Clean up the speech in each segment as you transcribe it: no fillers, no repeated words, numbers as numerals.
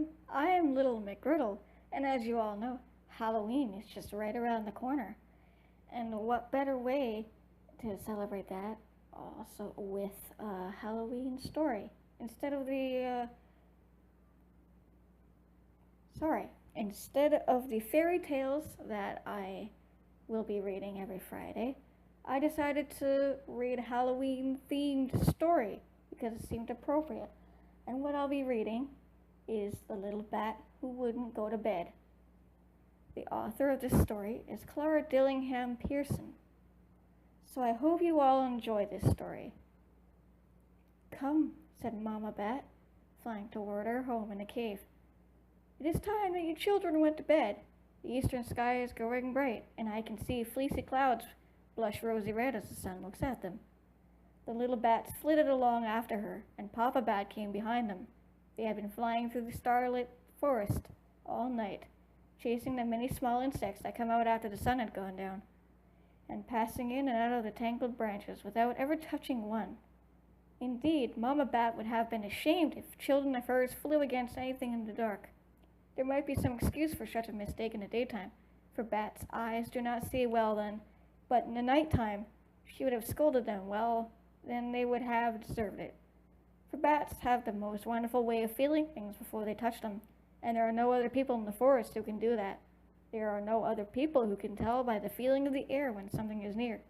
everyone. I am Little McGriddle, and as you all know, Halloween is just right around the corner. And what better way to celebrate that also with a Halloween story instead of the fairy tales that I will be reading every Friday. I decided to read a Halloween themed story because it seemed appropriate. And what I'll be reading is The Little Bat Who Wouldn't Go to Bed. The author of this story is Clara Dillingham Pearson. So I hope you all enjoy this story. Come, said Mama Bat, flying toward her home in the cave. It is time that you children went to bed. The eastern sky is growing bright, and I can see fleecy clouds blush rosy red as the sun looks at them. The little bats flitted along after her, and Papa Bat came behind them. They had been flying through the starlit forest all night, chasing the many small insects that come out after the sun had gone down, and passing in and out of the tangled branches without ever touching one. Indeed, Mama Bat would have been ashamed if children of hers flew against anything in the dark. There might be some excuse for such a mistake in the daytime, for bats' eyes do not see well then, but in the night-time she would have scolded them. Well, then they would have deserved it. For bats have the most wonderful way of feeling things before they touch them, and there are no other people in the forest who can do that. There are no other people who can tell by the feeling of the air when something is near.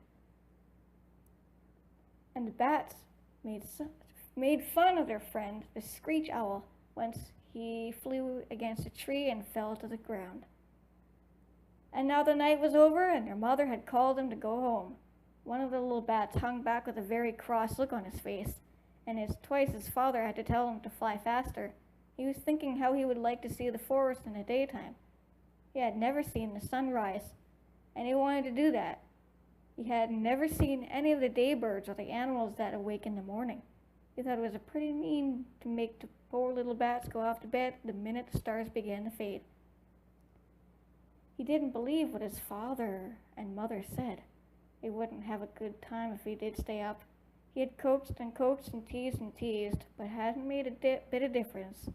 And the bats made fun of their friend, the screech owl, once he flew against a tree and fell to the ground. And now the night was over, and their mother had called him to go home. One of the little bats hung back with a very cross look on his face, and twice his father had to tell him to fly faster. He was thinking how he would like to see the forest in the daytime. He had never seen the sun rise, and he wanted to do that. He had never seen any of the day birds or the animals that awake in the morning. He thought it was pretty mean to make the poor little bats go off to bed the minute the stars began to fade. He didn't believe what his father and mother said. They wouldn't have a good time if he did stay up. He had coaxed and teased, but hadn't made a bit of difference.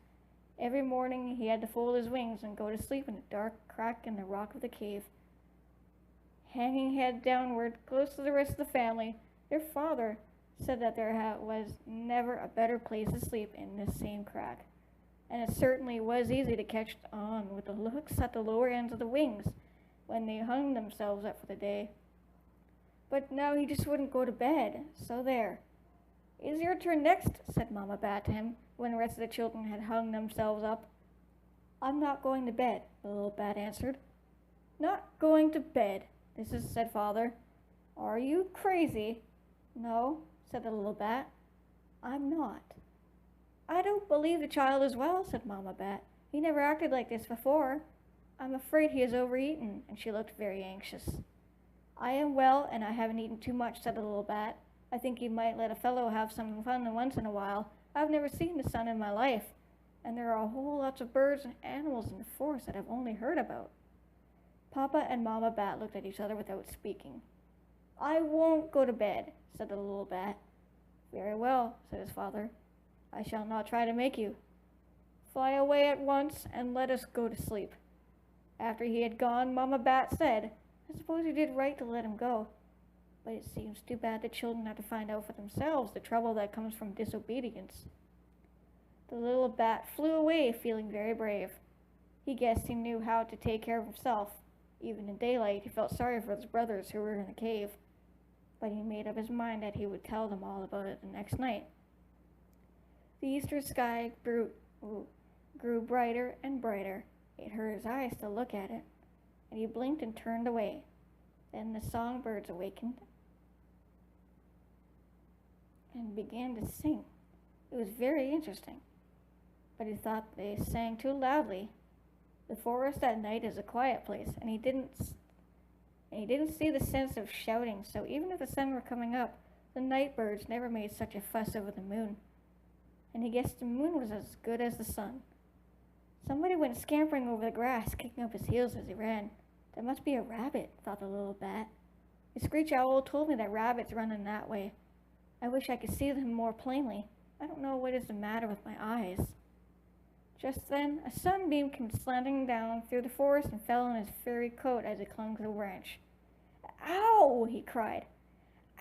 Every morning he had to fold his wings and go to sleep in a dark crack in the rock of the cave. Hanging head downward, close to the rest of the family, their father said that there was never a better place to sleep in this same crack. And it certainly was easy to catch on with the hooks at the lower ends of the wings when they hung themselves up for the day. But now he just wouldn't go to bed, so there. It's your turn next, said Mama Bat to him, when the rest of the children had hung themselves up. I'm not going to bed, the little bat answered. Not going to bed, said Father. Are you crazy? No, said the little bat. I'm not. I don't believe the child is well, said Mama Bat. He never acted like this before. I'm afraid he has overeaten, and she looked very anxious. I am well, and I haven't eaten too much, said the little bat. I think you might let a fellow have some fun once in a while. I've never seen the sun in my life, and there are a whole lot of birds and animals in the forest that I've only heard about. Papa and Mama Bat looked at each other without speaking. I won't go to bed, said the little bat. Very well, said his father. I shall not try to make you. Fly away at once and let us go to sleep. After he had gone, Mama Bat said, I suppose you did right to let him go, but it seems too bad the children have to find out for themselves the trouble that comes from disobedience. The little bat flew away feeling very brave. He guessed he knew how to take care of himself. Even in daylight, he felt sorry for his brothers who were in the cave, but he made up his mind that he would tell them all about it the next night. The eastern sky grew brighter and brighter. It hurt his eyes to look at it, and he blinked and turned away. Then the songbirds awakened and began to sing. It was very interesting, but he thought they sang too loudly. The forest at night is a quiet place, and he didn't see the sense of shouting, so even if the sun were coming up, the night birds never made such a fuss over the moon. And he guessed the moon was as good as the sun. Somebody went scampering over the grass, kicking up his heels as he ran. That must be a rabbit, thought the little bat. The screech owl told me that rabbits run in that way. I wish I could see them more plainly. I don't know what is the matter with my eyes. Just then, a sunbeam came slanting down through the forest and fell on his furry coat as he clung to the branch. "Ow!" he cried.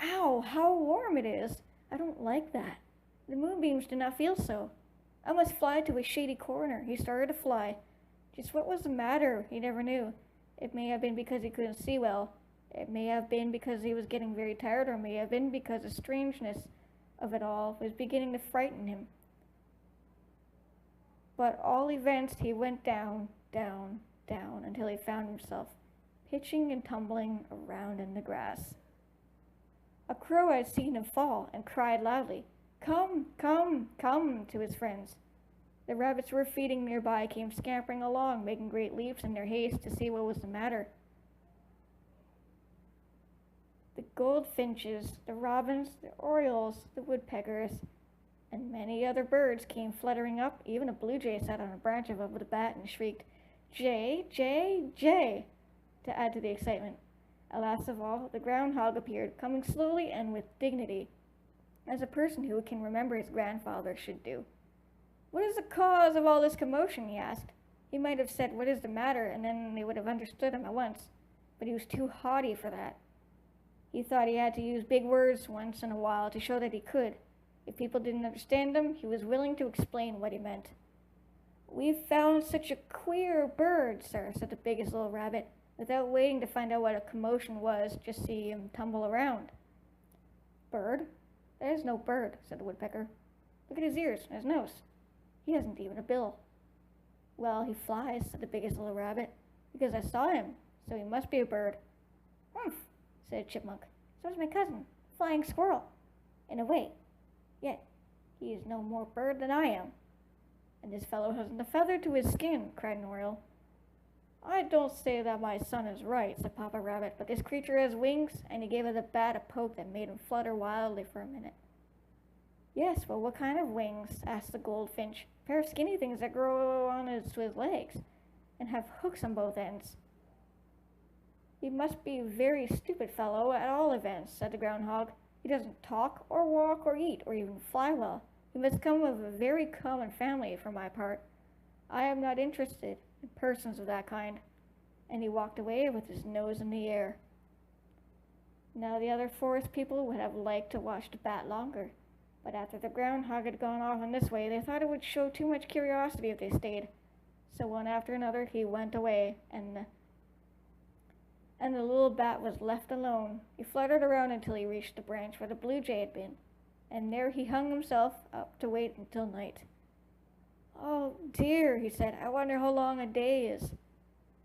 "Ow, how warm it is! I don't like that. The moonbeams do not feel so. I must fly to a shady corner." He started to fly. Just what was the matter, he never knew. It may have been because he couldn't see well. It may have been because he was getting very tired, or it may have been because the strangeness of it all was beginning to frighten him. But all events, he went down, down, down, until he found himself pitching and tumbling around in the grass. A crow had seen him fall and cried loudly, "Come, come, come," to his friends. The rabbits who were feeding nearby came scampering along, making great leaps in their haste to see what was the matter. The goldfinches, the robins, the orioles, the woodpeckers, and many other birds came fluttering up. Even a blue jay sat on a branch above the bat and shrieked, "Jay, Jay, Jay," to add to the excitement. And last of all, the groundhog appeared, coming slowly and with dignity, as a person who can remember his grandfather should do. "What is the cause of all this commotion?" he asked. He might have said, "What is the matter?" and then they would have understood him at once, but he was too haughty for that. He thought he had to use big words once in a while to show that he could. If people didn't understand him, he was willing to explain what he meant. "We've found such a queer bird, sir," said the biggest little rabbit, without waiting to find out what a commotion was, just see him tumble around. "Bird? There is no bird," said the woodpecker. "Look at his ears and his nose. He hasn't even a bill." "Well, he flies," said the biggest little rabbit, "because I saw him, so he must be a bird." "Humph," said a chipmunk. "So is my cousin, Flying Squirrel, in a way. Yet he is no more bird than I am." "And this fellow hasn't a feather to his skin," cried an oriole. "I don't say that my son is right," said Papa Rabbit, "but this creature has wings," and he gave the bat a poke that made him flutter wildly for a minute. "Yes, but what kind of wings?" asked the goldfinch. "A pair of skinny things that grow on his legs and have hooks on both ends." "He must be a very stupid fellow at all events," said the groundhog. "He doesn't talk or walk or eat or even fly well. He must come of a very common family for my part. I am not interested in persons of that kind." And he walked away with his nose in the air. Now the other forest people would have liked to watch the bat longer, but after the groundhog had gone off in this way, they thought it would show too much curiosity if they stayed. So one after another he went away, and the little bat was left alone. He fluttered around until he reached the branch where the blue jay had been, and there he hung himself up to wait until night. "Oh dear," he said, "I wonder how long a day is.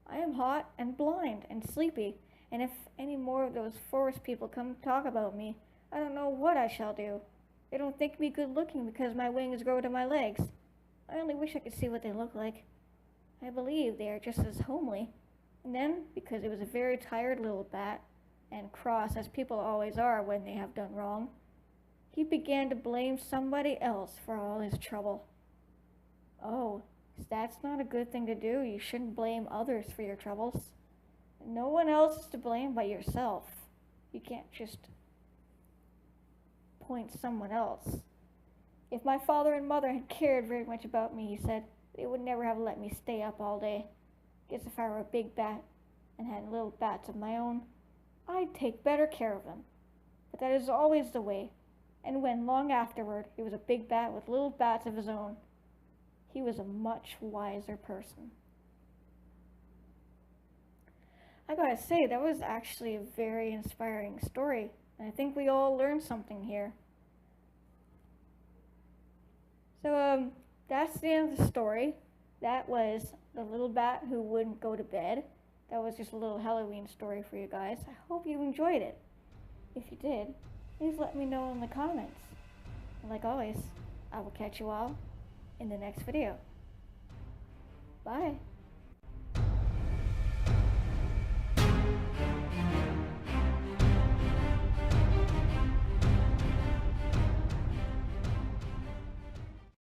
I am hot and blind and sleepy, and if any more of those forest people come to talk about me, I don't know what I shall do. They don't think me good looking because my wings grow to my legs. I only wish I could see what they look like. I believe they are just as homely." And then, because he was a very tired little bat, and cross as people always are when they have done wrong, he began to blame somebody else for all his trouble. Oh, that's not a good thing to do. You shouldn't blame others for your troubles. No one else is to blame but yourself. You can't just point someone else. "If my father and mother had cared very much about me," he said, "they would never have let me stay up all day. Guess if I were a big bat and had little bats of my own, I'd take better care of them. But that is always the way." And when, long afterward, he was a big bat with little bats of his own, he was a much wiser person. I gotta say, that was actually a very inspiring story, and I think we all learned something here. So, that's the end of the story. That was the little bat who wouldn't go to bed. That was just a little Halloween story for you guys. I hope you enjoyed it. If you did, please let me know in the comments. And like always, I will catch you all in the next video. Bye.